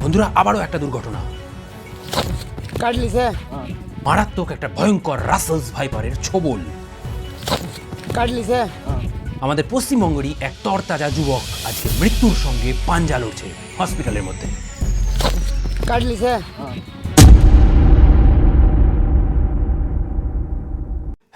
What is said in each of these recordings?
বন্ধুরা আবারও একটা দুর্ঘটনা। কাটলিছে মারাত্মক একটা ভয়ঙ্কর রাসেলস ভাইপারের ছোবল। কাটলিছে আমাদের পশ্চিমবঙ্গেরই এক তরতাজা যুবক আজকে মৃত্যুর সঙ্গে পাঞ্জা লড়ছে হসপিটালের মধ্যে। কাটলিছে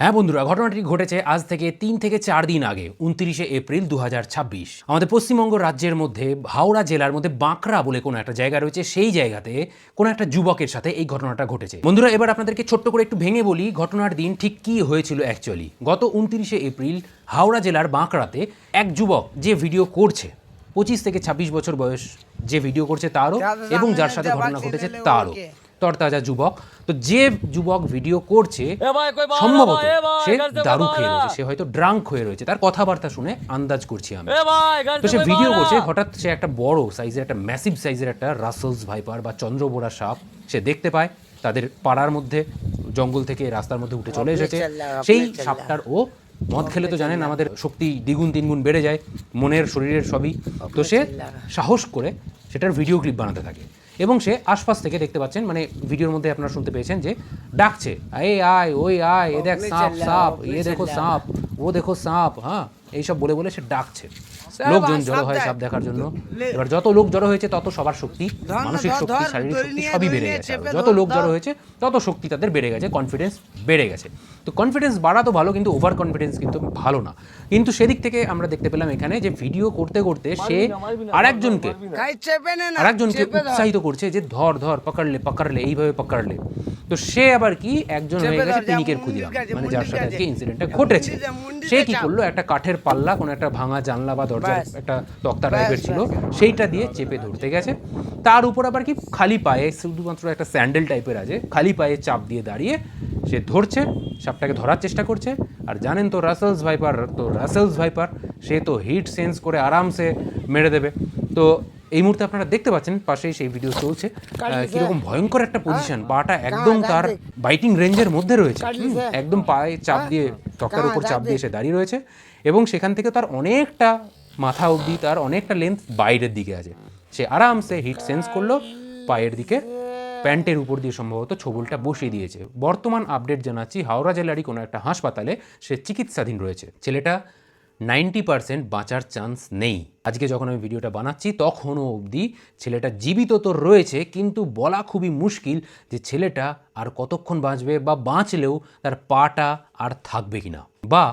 হ্যাঁ বন্ধুরা, ঘটনাটি ঘটেছে আজ থেকে 3 থেকে 4 দিন আগে, 29শে এপ্রিল 2026। আমাদের পশ্চিমবঙ্গ রাজ্যের মধ্যে হাওড়া জেলার মধ্যে বাঁকড়া বলে কোনো একটা জায়গা রয়েছে, সেই জায়গাতে কোনো একটা যুবকের সাথে এই ঘটনাটা ঘটেছে। বন্ধুরা এবার আপনাদেরকে ছোট্ট করে একটু ভেঙে বলি ঘটনার দিন ঠিক কী হয়েছিল অ্যাকচুয়ালি। গত 29শে এপ্রিল হাওড়া জেলার বাঁকড়াতে এক যুবক যে ভিডিও করছে, 25 থেকে 26 বছর বয়স, যে ভিডিও করছে তারও এবং যার সাথে ঘটনা ঘটেছে তারও তরতাজা যুবক। তো যে যুবক ভিডিও করছে সম্ভবত সে দারু খেয়ে রয়েছে, সে হয়তো ড্রাঙ্ক হয়ে রয়েছে, তার কথাবার্তা শুনে আন্দাজ করছি আমি। তো সে ভিডিও করছে, হঠাৎ সে একটা বড় সাইজের একটা ম্যাসিভ সাইজের একটা রাসেলস ভাইপার বা চন্দ্রবোড়া সাপ সে দেখতে পায় তাদের পাড়ার মধ্যে, জঙ্গল থেকে রাস্তার মধ্যে উঠে চলে এসেছে। সেই সাপটার ও মদ খেলে তো জানেন আমাদের শক্তি দ্বিগুণ তিনগুণ বেড়ে যায়, মনের শরীরের সবই। তো সে সাহস করে সেটার ভিডিও ক্লিপ বানাতে থাকে এবং সে আশপাশ থেকে দেখতে পাচ্ছেন, মানে ভিডিওর মধ্যে আপনারা শুনতে পেয়েছেন যে ডাকছে, এই আয়, ওই আয়, এ দেখ সাপ সাপ, এ দেখো সাপ, ও দেখো সাপ, হ্যাঁ এইসব বলে বলে সে ডাকছে। লোকজন জড়ো হয় সাপ দেখার জন্য। এবার যত লোক জড়ো হয়েছে তত সবার শক্তি, মানসিক শক্তি, শারীরিক শক্তি সবই বেড়ে গেছে। যত লোক জড়ো হয়েছে তত শক্তি তাদের বেড়ে গেছে, কনফিডেন্স বেড়ে গেছে। তো কনফিডেন্স বাড়া তো ভালো, কিন্তু ওভার কনফিডেন্স কিন্তু ভালো না। কিন্তু সেদিক থেকে আমরা দেখতে পেলাম এখানে যে ভিডিও করতে করতে সে আরেকজনকে উৎসাহিত করছে যে ধর ধর, পকড়লে পকড়লে, এইভাবে পকড়লে। তো সে আবার কি একজন হয়ে গেছে পিনিকের ক্ষুদিরাম, মানে যার সাথে আজকে ইনসিডেন্টটা ঘটেছে। সে কি করলো, একটা কাঠের পাল্লা, কোনো একটা ভাঙা জানলা বা দরজার একটা তক্তা টাইপের ছিল, সেইটা দিয়ে চেপে ধরতে গেছে। তার উপর আবার কি খালি পায়ে, শুধুমাত্র একটা স্যান্ডেল টাইপের আছে, খালি পায়ে চাপ দিয়ে দাঁড়িয়ে সে ধরছে, সাপটাকে ধরার চেষ্টা করছে। আর জানেন তো রাসেলস ভাইপার সে তো হিট সেন্স করে আরামসে মেরে দেবে। তো এই মুহূর্তে আপনারা দেখতে পাচ্ছেন পাশেই সেই ভিডিও চলছে, কিরকম ভয়ঙ্কর একটা পজিশন, পাটা একদম তার বাইটিং রেঞ্জের মধ্যে রয়েছে, একদম পায়ে চাপ দিয়ে, তক্তার উপর চাপ দিয়ে সে দাঁড়িয়ে রয়েছে এবং সেখান থেকে তার অনেকটা মাথা অবধি, তার অনেকটা লেন্থ বাইরের দিকে আছে। সে আরামসে হিট সেন্স করলো, পায়ের দিকে প্যান্টের উপর দিয়ে সম্ভবত ছোবলটা বসিয়ে দিয়েছে। বর্তমান আপডেট জানাচ্ছি, হাওড়া জেলারই কোনো একটা হাসপাতালে সে চিকিৎসাধীন রয়েছে। ছেলেটা 90% বাঁচার চান্স নেই। আজকে যখন আমি ভিডিওটা বানাচ্ছি তখনও অবধি ছেলেটা জীবিত তো রয়েছে, কিন্তু বলা খুবই মুশকিল যে ছেলেটা আর কতক্ষণ বাঁচবে, বা বাঁচলেও তার পাটা আর থাকবে কিনা, বা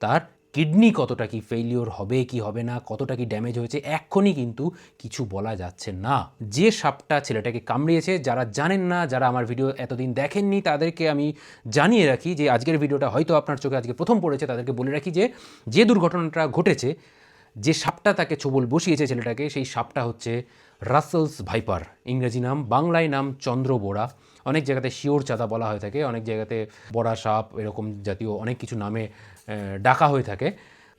তার কিডনি কতটা কি ফেইলিওর হবে কি হবে না, কতটা কি ড্যামেজ হয়েছে, এক্ষুনি কিন্তু কিছু বলা যাচ্ছে না। যে সাপটা ছেলেটাকে কামড়িয়েছে, যারা জানেন না, যারা আমার ভিডিও এতদিন দেখেননি, তাদেরকে আমি জানিয়ে রাখি যে আজকের ভিডিওটা হয়তো আপনার চোখে আজকে প্রথম পড়েছে, তাদেরকে বলে রাখি যে যে দুর্ঘটনাটা ঘটেছে, যে সাপটা তাকে ছোবল বসিয়েছে ছেলেটাকে, সেই সাপটা হচ্ছে রাসেলস ভাইপার, ইংরেজি নাম, বাংলায় নাম চন্দ্রবোড়া। অনেক জায়গাতে শিওর চাঁদা বলা হয়ে থাকে, অনেক জায়গাতে বড়া সাপ, এরকম জাতীয় অনেক কিছু নামে ডাকা হয়ে থাকে।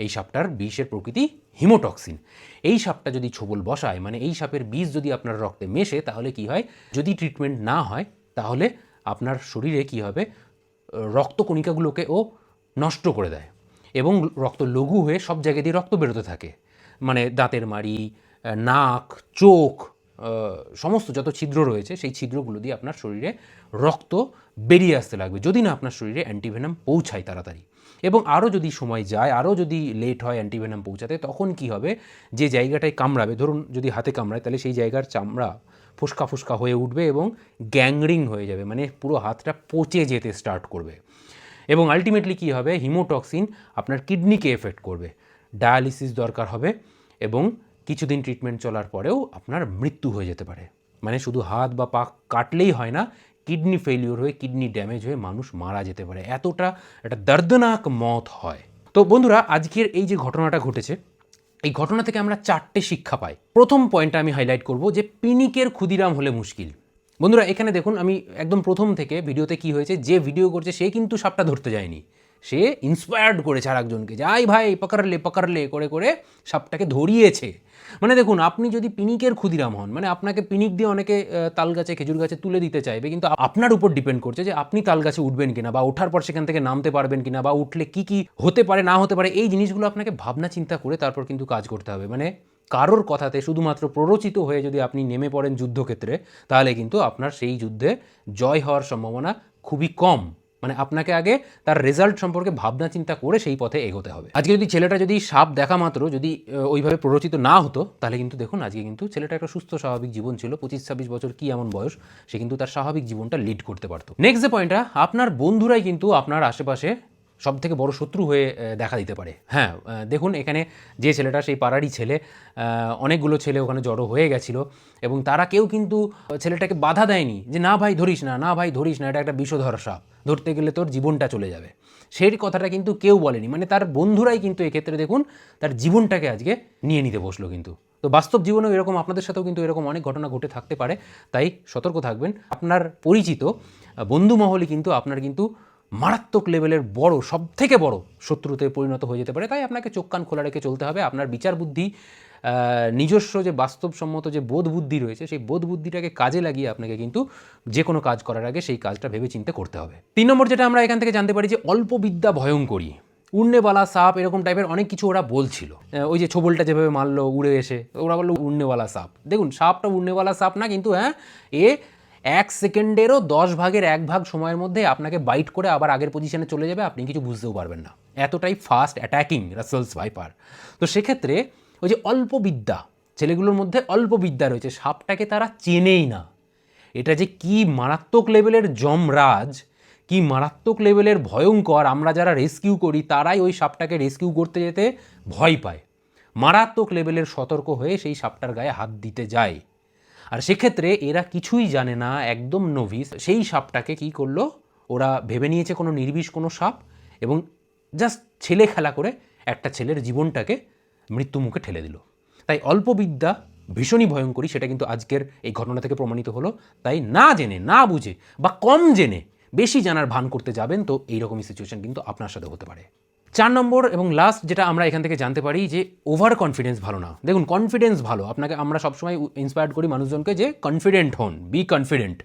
এই সাপটার বিষের প্রকৃতি হিমোটক্সিন। এই সাপটা যদি ছোবল বসায়, মানে এই সাপের বিষ যদি আপনার রক্তে মেশে, তাহলে কি হয়, যদি ট্রিটমেন্ট না হয় তাহলে আপনার শরীরে কি হবে, রক্তকণিকাগুলোকে ও নষ্ট করে দেয় এবং রক্ত লঘু হয়ে সব জায়গা দিয়ে রক্ত বেরোতে থাকে, মানে দাঁতের মাড়ি, নাক, চোখ, সমস্ত যত ছিদ্র রয়েছে সেই ছিদ্রগুলো দিয়ে আপনার শরীরে রক্ত বেরিয়ে আসতে লাগবে, যদি না আপনার শরীরে অ্যান্টিভেনাম পৌঁছায় তাড়াতাড়ি। এবং আরও যদি সময় যায়, আরও যদি লেট হয় অ্যান্টিভেনাম পৌঁছাতে, তখন কি হবে, যে জায়গাটায় কামড়াবে, ধরুন যদি হাতে কামড়ায়, তাহলে সেই জায়গার চামড়া ফুসকা ফুসকা হয়ে উঠবে এবং গ্যাংরিং হয়ে যাবে, মানে পুরো হাতটা পচে যেতে স্টার্ট করবে। এবং আলটিমেটলি কী হবে, হিমোটক্সিন আপনার কিডনিকে এফেক্ট করবে, ডায়ালিসিস দরকার হবে এবং কিছুদিন ট্রিটমেন্ট চলার পরেও আপনার মৃত্যু হয়ে যেতে পারে। মানে শুধু হাত বা পা কাটলেই হয় না, কিডনি ফেলিওর হয়ে, কিডনি ড্যামেজ হয়ে মানুষ মারা যেতে পারে, এতটা একটা দর্দনাক মত হয়। তো বন্ধুরা, আজকের এই যে ঘটনাটা ঘটেছে, এই ঘটনা থেকে আমরা 4টে শিক্ষা পাই। প্রথম পয়েন্টটা আমি হাইলাইট করব যে পিনিকের ক্ষুদিরাম হলে মুশকিল। বন্ধুরা এখানে দেখুন, আমি একদম প্রথম থেকে ভিডিওতে কি হয়েছে, যে ভিডিও করছে সে কিন্তু সাপটা ধরতে যায়নি, সে ইন্সপায়ার্ড করেছে আর একজনকে, যে আই ভাই পকড়লে পকড়লে করে করে সাপটাকে ধরিয়েছে। মানে দেখুন, আপনি যদি পিনিকের ক্ষুদিরাম হন, মানে আপনাকে পিনিক দিয়ে অনেকে তাল গাছে, খেজুর গাছে তুলে দিতে চাইবে, কিন্তু আপনার উপর ডিপেন্ড করছে যে আপনি তাল গাছে উঠবেন কিনা, বা ওঠার পর সেখান থেকে নামতে পারবেন কিনা, বা উঠলে কি কি হতে পারে না হতে পারে, এই জিনিসগুলো আপনাকে ভাবনা চিন্তা করে তারপর কিন্তু কাজ করতে হবে। মানে কারোর কথাতে শুধুমাত্র প্ররোচিত হয়ে যদি আপনি নেমে পড়েন যুদ্ধক্ষেত্রে, তাহলে কিন্তু আপনার সেই যুদ্ধে জয় হওয়ার সম্ভাবনা খুবই কম। মানে আপনাকে আগে তার রেজাল্ট সম্পর্কে ভাবনা চিন্তা করে সেই পথে এগোতে হবে। আজকে যদি ছেলেটা যদি সাপ দেখা মাত্র যদি ওইভাবে প্ররোচিত না হতো, তাহলে কিন্তু দেখুন আজকে কিন্তু ছেলেটা একটা সুস্থ স্বাভাবিক জীবন ছিল, 25-26 বছর কি এমন বয়স, সে কিন্তু তার স্বাভাবিক জীবনটা লিড করতে পারতো। নেক্সট যে পয়েন্টটা, আপনার বন্ধুরাই কিন্তু আপনার আশেপাশে সব থেকে বড় শত্রু হয়ে দেখা দিতে পারে। হ্যাঁ, দেখুন এখানে যে ছেলেটা সেই পাড়ারই ছেলে, অনেকগুলো ছেলে ওখানে জড়ো হয়ে গেছিলো এবং তারা কেউ কিন্তু ছেলেটাকে বাধা দেয়নি যে না ভাই ধরিস না, না ভাই ধরিস না, এটা একটা বিষধর সাপ, ধরতে গেলে তোর জীবনটা চলে যাবে, সেই কথাটা কিন্তু কেউ বলেনি। মানে তার বন্ধুরাই কিন্তু এক্ষেত্রে দেখুন তার জীবনটাকে আজকে নিয়ে নিতে বসলো কিন্তু। তো বাস্তব জীবনেও এরকম আপনাদের সাথেও কিন্তু এরকম অনেক ঘটনা ঘটে থাকতে পারে, তাই সতর্ক থাকবেন। আপনার পরিচিত বন্ধু মহলই কিন্তু আপনার কিন্তু মারাত্মক লেভেলের বড়, সব থেকে বড় শত্রুতে পরিণত হয়ে যেতে পারে। তাই আপনাকে চোখ কান খোলা রেখে চলতে হবে। আপনার বিচার বুদ্ধি, নিজস্ব যে বাস্তবসম্মত যে বোধ বুদ্ধি রয়েছে, সেই বোধ বুদ্ধিটাকে কাজে লাগিয়ে আপনাকে কিন্তু যে কোনো কাজ করার আগে সেই কাজটা ভেবে চিন্তে করতে হবে। 3 নম্বর যেটা আমরা এখান থেকে জানতে পারি যে অল্প বিদ্যা ভয়ঙ্করী, উড়নেওয়ালা সাপ, এরকম টাইপের অনেক কিছু ওরা বলছিল। ওই যে ছোবলটা যেভাবে মারলো উড়ে এসে, ওরা বললো উড়নেওয়ালা সাপ। দেখুন সাপটা উড়নেওয়ালা সাপ না, কিন্তু হ্যাঁ এ 1 সেকেন্ডেরও 10 ভাগের 1 ভাগ সময়ের মধ্যে আপনাকে বাইট করে আবার আগের পজিশনে চলে যাবে, আপনি কিছু বুঝতেও পারবেন না। এতটাই ফাস্ট অ্যাটাকিং রাসেলস ভাইপার। তো সেক্ষেত্রে ওই যে অল্প বিদ্যা, ছেলেগুলোর মধ্যে অল্প বিদ্যা রয়েছে, সাপটাকে তারা চেনেই না। এটা যে কি মারাত্মক লেভেলের যমরাজ, কি মারাত্মক লেভেলের ভয়ঙ্কর, আমরা যারা রেস্কিউ করি তারাই ওই সাপটাকে রেস্কিউ করতে যেতে ভয় পায়। মারাত্মক লেভেলের সতর্ক হয়ে সেই সাপটার গায়ে হাত দিতে যায়। আর সেক্ষেত্রে এরা কিছুই জানে না, একদম নোভিস। সেই সাপটাকে কি করলো, ওরা ভেবে নিয়েছে কোনো নির্বিষ কোনো সাপ এবং জাস্ট ছেলে খেলা করে একটা ছেলের জীবনটাকে মৃত্যুমুখে ঠেলে দিল। তাই অল্প বিদ্যা ভীষণই ভয়ঙ্করী, সেটা কিন্তু আজকের এই ঘটনা থেকে প্রমাণিত হলো। তাই না জেনে, না বুঝে বা কম জেনে বেশি জানার ভান করতে যাবেন তো এইরকমই সিচুয়েশন কিন্তু আপনার সাথে হতে পারে। 4 নম্বর এবং লাস্ট যেটা আমরা এখান থেকে জানতে পারি যে ওভার কনফিডেন্স ভালো না। দেখুন কনফিডেন্স ভালো, আপনাকে আমরা সবসময় ইন্সপায়ার্ড করি মানুষজনকে যে কনফিডেন্ট হন, বি কনফিডেন্ট।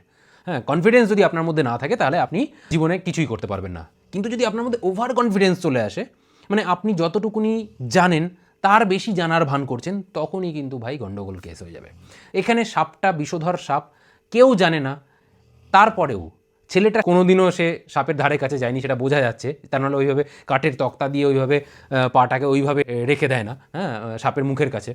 হ্যাঁ, কনফিডেন্স যদি আপনার মধ্যে না থাকে তাহলে আপনি জীবনে কিছুই করতে পারবেন না। কিন্তু যদি আপনার মধ্যে ওভার কনফিডেন্স চলে আসে, মানে আপনি যতটুকুনি জানেন তার বেশি জানার ভান করছেন, তখনই কিন্তু ভাই গন্ডগোল কেস হয়ে যাবে। এখানে সাপটা বিষধর সাপ, কেউ জানে না, তারপরেও ছেলেটা কোনোদিনও সে সাপের ধারে কাছে যায়নি, সেটা বোঝা যাচ্ছে। তার নাহলে ওইভাবে কাঠের তক্তা দিয়ে ওইভাবে পাটাকে ওইভাবে রেখে দেয় না, হ্যাঁ, সাপের মুখের কাছে।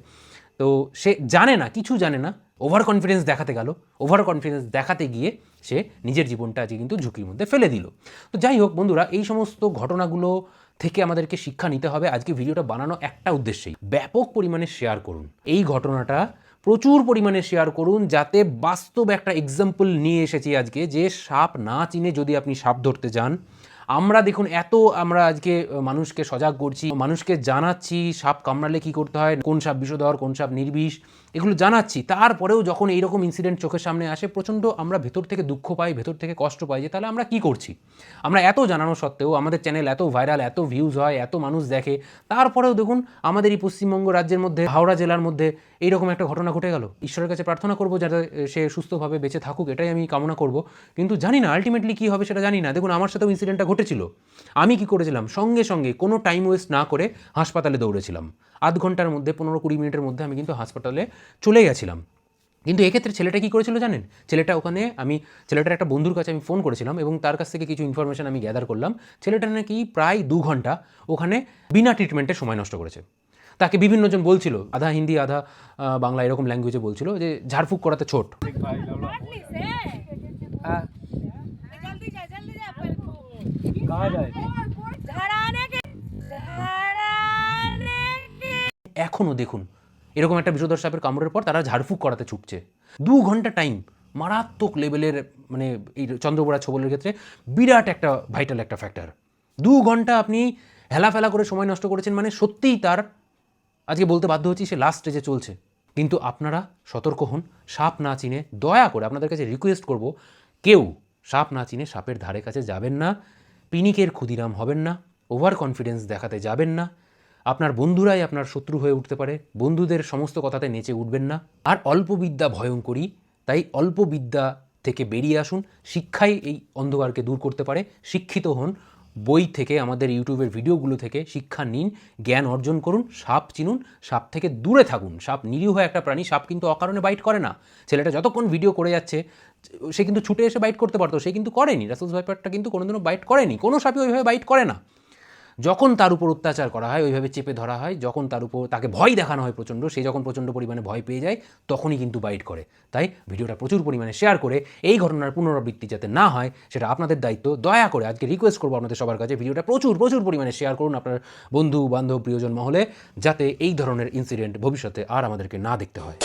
তো সে জানে না, কিছু জানে না, ওভার কনফিডেন্স দেখাতে গেল, ওভার কনফিডেন্স দেখাতে গিয়ে সে নিজের জীবনটা আজকে কিন্তু ঝুঁকির মধ্যে ফেলে দিল। তো যাই হোক বন্ধুরা, এই সমস্ত ঘটনাগুলো থেকে আমাদেরকে শিক্ষা নিতে হবে। আজকে ভিডিওটা বানানো একটা উদ্দেশ্যেই, ব্যাপক পরিমাণে শেয়ার করুন এই ঘটনাটা, প্রচুর পরিমাণে শেয়ার করুন, যাতে বাস্তব একটা এক্সাম্পল নিয়ে এসেছি আজকে যে সাপ না চিনে যদি আপনি সাপ ধরতে যান, আমরা দেখুন এত আমরা আজকে মানুষকে সজাগ করছি, মানুষকে জানাচ্ছি সাপ কামড়ালে কী করতে হয়, কোন সাপ বিষধর, কোন সাপ নির্বিষ, এগুলো জানাচ্ছি। তারপরেও যখন এইরকম ইনসিডেন্ট চোখের সামনে আসে, প্রচণ্ড আমরা ভেতর থেকে দুঃখ পাই, ভেতর থেকে কষ্ট পাই যে তাহলে আমরা কি করছি। আমরা এত জানানো সত্ত্বেও, আমাদের চ্যানেল এত ভাইরাল, এত ভিউজ হয়, এত মানুষ দেখে, তারপরেও দেখুন আমাদের এই পশ্চিমবঙ্গ রাজ্যের মধ্যে, হাওড়া জেলার মধ্যে এইরকম একটা ঘটনা ঘটে গেল। ঈশ্বরের কাছে প্রার্থনা করবো যাতে সে সুস্থভাবে বেঁচে থাকুক, এটাই আমি কামনা করব। কিন্তু জানি না আলটিমেটলি কী হবে সেটা জানি না। দেখুন আমার সাথেও ইনসিডেন্টটা ঘটেছিল। আমি কি করেছিলাম, সঙ্গে সঙ্গে কোনো টাইম ওয়েস্ট না করে হাসপাতালে দৌড়েছিলাম। আধ ঘন্টার মধ্যে, 15-20 মিনিটের মধ্যে আমি কিন্তু হাসপাতালে চলে গেছিলাম। কিন্তু এক্ষেত্রে ছেলেটা কী করেছিল জানেন, ছেলেটা ওখানে ছেলেটার একটা বন্ধুর কাছে আমি ফোন করেছিলাম এবং তার কাছ থেকে কিছু ইনফরমেশন আমি গ্যাদার করলাম। ছেলেটা নাকি প্রায় 2 ঘন্টা ওখানে বিনা ট্রিটমেন্টে সময় নষ্ট করেছে। তাকে বিভিন্নজন বলছিল, আধা হিন্দি আধা বাংলা এরকম ল্যাঙ্গুয়েজে বলছিল যে ঝাড়ফুঁক করাতে ছোট। এখনও দেখুন এরকম একটা বিষধর সাপের কামড়ের পর তারা ঝাড়ফুঁক করাতে ছুটছে। 2 ঘন্টা টাইম, মারাত্মক লেভেলের, মানে এই চন্দ্রবোড়া ছোবলের ক্ষেত্রে বিরাট একটা ভাইটাল একটা ফ্যাক্টর। 2 ঘন্টা আপনি হেলাফেলা করে সময় নষ্ট করেছেন, মানে সত্যিই তার আজকে বলতে বাধ্য হচ্ছি সে লাস্ট স্টেজে চলছে। কিন্তু আপনারা সতর্ক হন, সাপ না চিনে, দয়া করে আপনাদের কাছে রিকোয়েস্ট করব, কেউ সাপ না চিনে সাপের ধারে কাছে যাবেন না, পিনিকের ক্ষুদিরাম হবেন না, ওভার কনফিডেন্স দেখাতে যাবেন না। আপনার বন্ধুরাই আপনার শত্রু হয়ে উঠতে পারে, বন্ধুদের সমস্ত কথাতে নেচে উঠবেন না। আর অল্প বিদ্যা ভয়ঙ্করী, তাই অল্প বিদ্যা থেকে বেরিয়ে আসুন। শিক্ষাই এই অন্ধকারকে দূর করতে পারে। শিক্ষিত হন, বই থেকে, আমাদের ইউটিউবের ভিডিওগুলো থেকে শিক্ষা নিন, জ্ঞান অর্জন করুন, সাপ চিনুন, সাপ থেকে দূরে থাকুন। সাপ নিরীহ একটা প্রাণী, সাপ কিন্তু অকারণে বাইট করে না। ছেলেটা যতক্ষণ ভিডিও করে যাচ্ছে সে কিন্তু ছুটে এসে বাইট করতে পারতো, সে কিন্তু করেনি। রাসেলস ভাইপারটা কিন্তু কোনোদিনও বাইট করেনি, কোনো সাপই ওইভাবে বাইট করে না। যখন তার উপর অত্যাচার করা হয়, ওইভাবে চেপে ধরা হয়, যখন তার উপর তাকে ভয় দেখানো হয় প্রচণ্ড, সে যখন প্রচণ্ড পরিমাণে ভয় পেয়ে যায় তখনই কিন্তু বাইট করে। তাই ভিডিওটা প্রচুর পরিমাণে শেয়ার করে এই ঘটনার পুনরাবৃত্তি যাতে না হয় সেটা আপনাদের দায়িত্ব। দয়া করে আজকে রিকোয়েস্ট করবো আপনাদের সবার কাছে, ভিডিওটা প্রচুর পরিমাণে শেয়ার করুন আপনার বন্ধু বান্ধব প্রিয়জন মহলে, যাতে এই ধরনের ইনসিডেন্ট ভবিষ্যতে আর আমাদেরকে না দেখতে হয়।